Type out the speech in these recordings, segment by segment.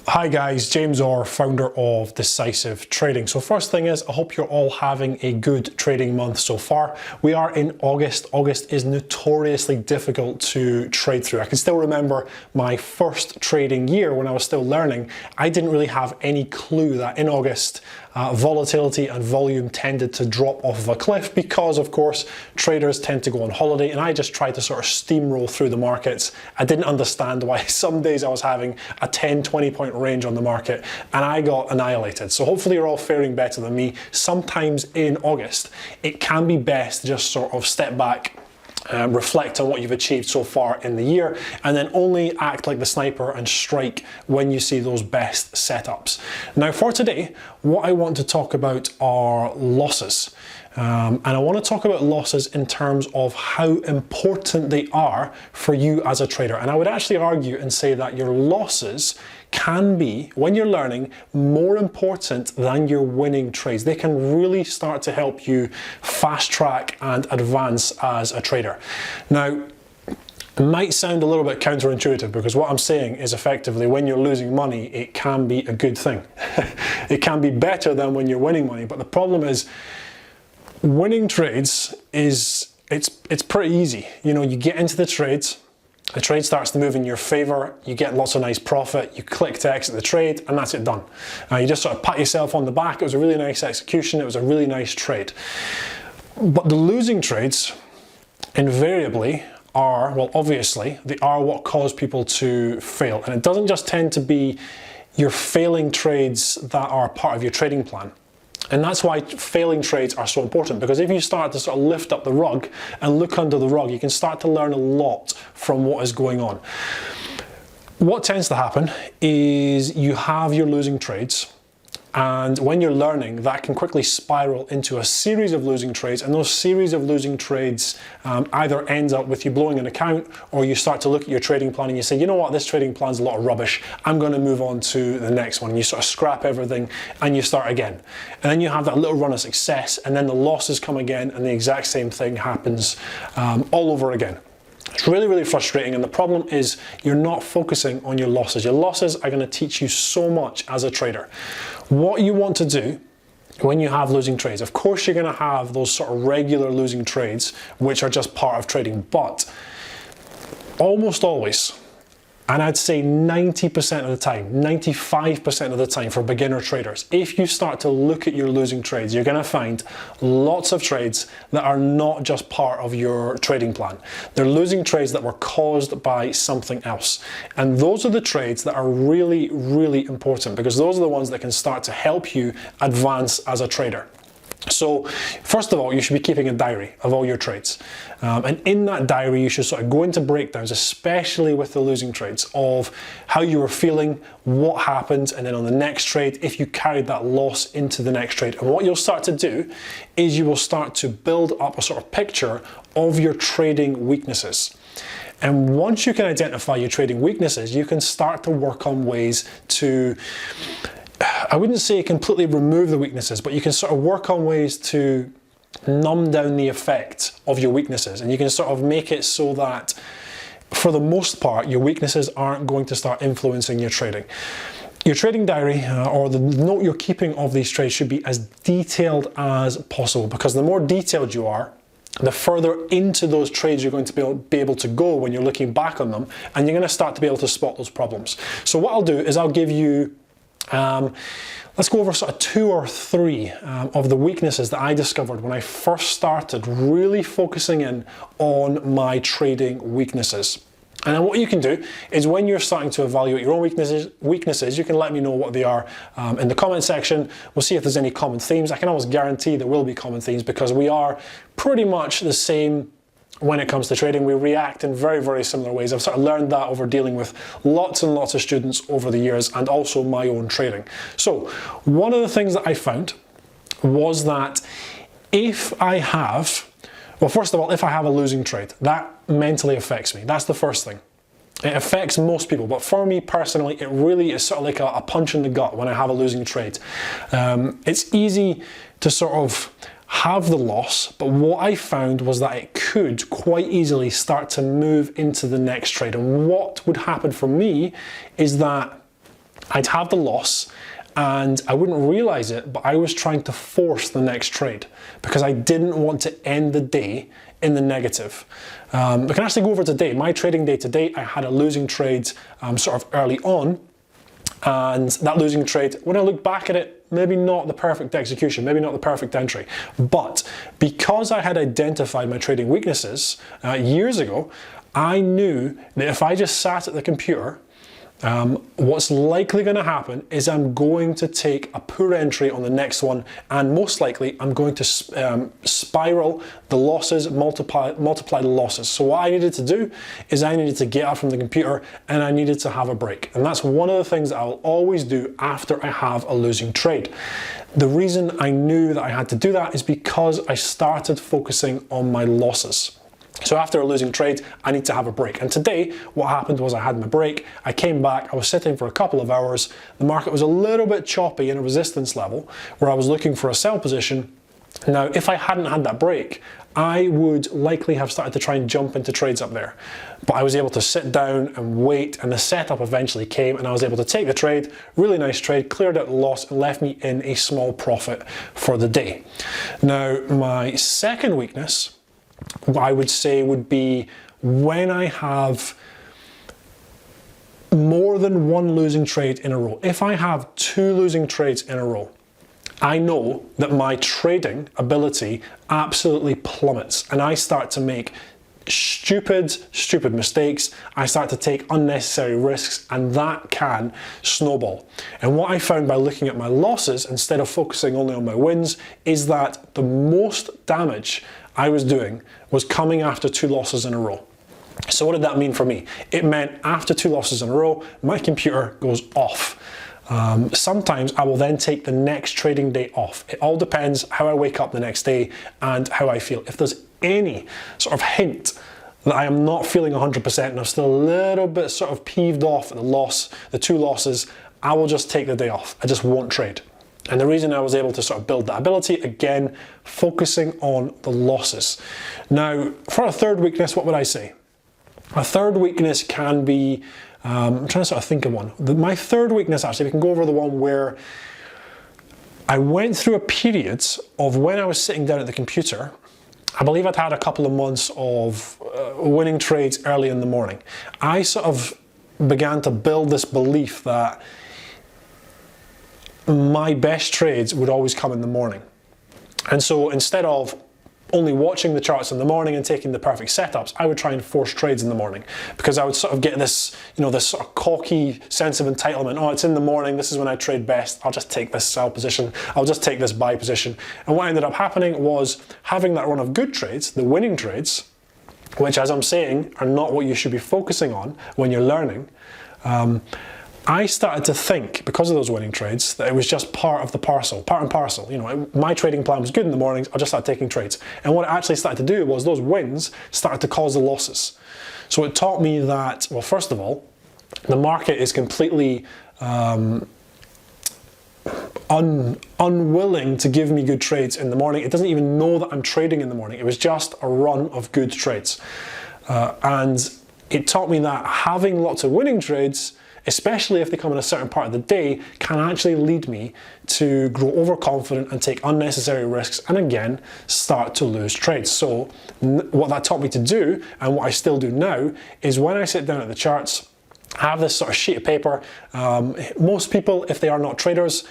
Hi guys, James Orr, founder of Decisive Trading. So first thing is, I hope you're all having a good trading month so far. We are in August. August is notoriously difficult to trade through. I can still remember my first trading year when I was still learning. I didn't really have any clue that in August, volatility and volume tended to drop off of a cliff because, of course, traders tend to go on holiday, and I just tried to sort of steamroll through the markets. I didn't understand why some days I was having a 10, 20 point range on the market and I got annihilated. So hopefully you're all faring better than me. Sometimes in August, it can be best to just sort of step back, reflect on what you've achieved so far in the year, and then only act like the sniper and strike when you see those best setups. Now for today, what I want to talk about are losses. And I want to talk about losses in terms of how important they are for you as a trader. And I would actually argue and say that your losses can be, when you're learning, more important than your winning trades. They can really start to help you fast track and advance as a trader. Now, it might sound a little bit counterintuitive because what I'm saying is effectively when you're losing money, it can be a good thing. It can be better than when you're winning money. But the problem is, winning trades it's pretty easy. You know, you get into the trades, the trade starts to move in your favor, you get lots of nice profit, you click to exit the trade, and that's it, done. You just sort of pat yourself on the back. It was a really nice execution, it was a really nice trade. But the losing trades invariably are, well, obviously, they are what cause people to fail. And it doesn't just tend to be your failing trades that are part of your trading plan. And that's why failing trades are so important, because if you start to sort of lift up the rug and look under the rug, you can start to learn a lot from what is going on. What tends to happen is you have your losing trades, and when you're learning, that can quickly spiral into a series of losing trades, and those series of losing trades either ends up with you blowing an account, or you start to look at your trading plan and you say, you know what, this trading plan's a lot of rubbish, I'm going to move on to the next one. And you sort of scrap everything and you start again. And then you have that little run of success, and then the losses come again, and the exact same thing happens all over again. It's really, really frustrating, and the problem is you're not focusing on your losses. Your losses are going to teach you so much as a trader. What you want to do when you have losing trades, of course you're going to have those sort of regular losing trades, which are just part of trading, but almost always, and I'd say 90% of the time, 95% of the time for beginner traders, if you start to look at your losing trades, you're going to find lots of trades that are not just part of your trading plan. They're losing trades that were caused by something else. And those are the trades that are really, really important, because those are the ones that can start to help you advance as a trader. So first of all, you should be keeping a diary of all your trades. And in that diary, you should sort of go into breakdowns, especially with the losing trades, of how you were feeling, what happened, and then on the next trade, if you carried that loss into the next trade. And what you'll start to do is you will start to build up a sort of picture of your trading weaknesses. And once you can identify your trading weaknesses, you can start to work on ways to, I wouldn't say completely remove the weaknesses, but you can sort of work on ways to numb down the effect of your weaknesses. And you can sort of make it so that, for the most part, your weaknesses aren't going to start influencing your trading. Your trading diary or the note you're keeping of these trades should be as detailed as possible, because the more detailed you are, the further into those trades you're going to be able to go when you're looking back on them, and you're going to start to be able to spot those problems. So what I'll do is I'll give you let's go over sort of 2 or 3 of the weaknesses that I discovered when I first started really focusing in on my trading weaknesses. And then what you can do is, when you're starting to evaluate your own weaknesses, you can let me know what they are in the comment section. We'll see if there's any common themes. I can almost guarantee there will be common themes, because we are pretty much the same when it comes to trading. We react in very, very similar ways. I've sort of learned that over dealing with lots and lots of students over the years, and also my own trading. So one of the things that I found was that if I have, well, first of all, if I have a losing trade, that mentally affects me. That's the first thing. It affects most people, but for me personally, it really is sort of like a punch in the gut when I have a losing trade. It's easy to sort of have the loss, but what I found was that it could quite easily start to move into the next trade. And what would happen for me is that I'd have the loss and I wouldn't realize it, but I was trying to force the next trade because I didn't want to end the day in the negative. We can actually go over today. My trading day today, I had a losing trade sort of early on, and that losing trade, when I look back at it, maybe not the perfect execution, maybe not the perfect entry, but because I had identified my trading weaknesses years ago, I knew that if I just sat at the computer, what's likely going to happen is I'm going to take a poor entry on the next one, and most likely I'm going to spiral the losses, multiply the losses. So what I needed to do is I needed to get up from the computer and I needed to have a break. And that's one of the things that I'll always do after I have a losing trade. The reason I knew that I had to do that is because I started focusing on my losses. So after a losing trade, I need to have a break. And today, what happened was I had my break, I came back, I was sitting for a couple of hours, the market was a little bit choppy in a resistance level where I was looking for a sell position. Now, if I hadn't had that break, I would likely have started to try and jump into trades up there. But I was able to sit down and wait, and the setup eventually came, and I was able to take the trade, really nice trade, cleared out the loss, and left me in a small profit for the day. Now, my second weakness, I would say, would be when I have more than one losing trade in a row. If I have 2 losing trades in a row, I know that my trading ability absolutely plummets and I start to make stupid mistakes. I start to take unnecessary risks, and that can snowball. And what I found by looking at my losses instead of focusing only on my wins is that the most damage I was doing was coming after 2 losses in a row. So what did that mean for me? It meant after 2 losses in a row, my computer goes off. Sometimes I will then take the next trading day off. It all depends how I wake up the next day and how I feel. If there's any sort of hint that I am not feeling 100% and I'm still a little bit sort of peeved off at the 2 losses, I will just take the day off. I just won't trade. And the reason I was able to sort of build that ability, again, focusing on the losses. Now, for a third weakness, what would I say? A third weakness can be, I'm trying to sort of think of one. My third weakness, actually, we can go over the one where I went through a period of when I was sitting down at the computer. I believe I'd had a couple of months of winning trades early in the morning. I sort of began to build this belief that my best trades would always come in the morning. And so instead of only watching the charts in the morning and taking the perfect setups, I would try and force trades in the morning because I would sort of get this, this sort of cocky sense of entitlement. Oh, it's in the morning, this is when I trade best, I'll just take this sell position, I'll just take this buy position. And what ended up happening was having that run of good trades, the winning trades, which, as I'm saying, are not what you should be focusing on when you're learning. I started to think, because of those winning trades, that it was just part and parcel. My trading plan was good in the mornings, I just started taking trades. And what it actually started to do was those wins started to cause the losses. So it taught me that, well, first of all, the market is completely unwilling to give me good trades in the morning. It doesn't even know that I'm trading in the morning. It was just a run of good trades. And it taught me that having lots of winning trades, especially if they come in a certain part of the day, can actually lead me to grow overconfident and take unnecessary risks and again start to lose trades. So what that taught me to do, and what I still do now, is when I sit down at the charts, I have this sort of sheet of paper. Most people, if they are not traders,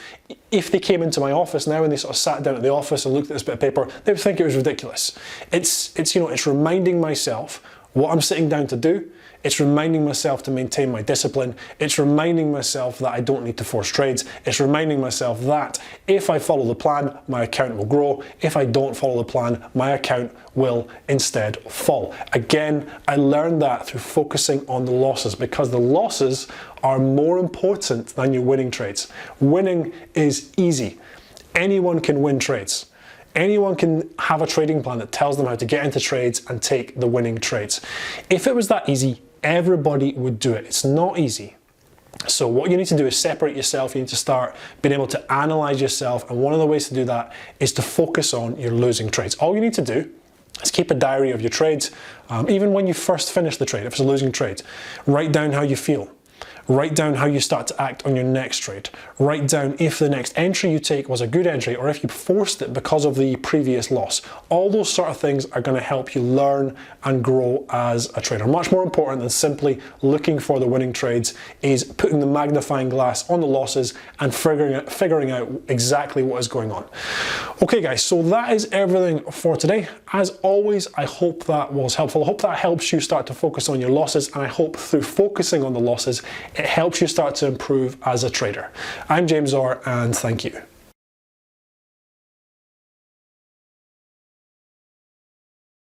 if they came into my office now and they sort of sat down at the office and looked at this bit of paper, they would think it was ridiculous. It's reminding myself what I'm sitting down to do. It's reminding myself to maintain my discipline. It's reminding myself that I don't need to force trades. It's reminding myself that if I follow the plan, my account will grow. If I don't follow the plan, my account will instead fall. Again, I learned that through focusing on the losses, because the losses are more important than your winning trades. Winning is easy. Anyone can win trades. Anyone can have a trading plan that tells them how to get into trades and take the winning trades. If it was that easy, everybody would do it. It's not easy. So what you need to do is separate yourself. You need to start being able to analyze yourself. And one of the ways to do that is to focus on your losing trades. All you need to do is keep a diary of your trades. Even when you first finish the trade, if it's a losing trade, write down how you feel. Write down how you start to act on your next trade. Write down if the next entry you take was a good entry or if you forced it because of the previous loss. All those sort of things are going to help you learn and grow as a trader. Much more important than simply looking for the winning trades is putting the magnifying glass on the losses and figuring out exactly what is going on. Okay guys, so that is everything for today. As always, I hope that was helpful. I hope that helps you start to focus on your losses, and I hope through focusing on the losses, it helps you start to improve as a trader. I'm James Orr, and thank you.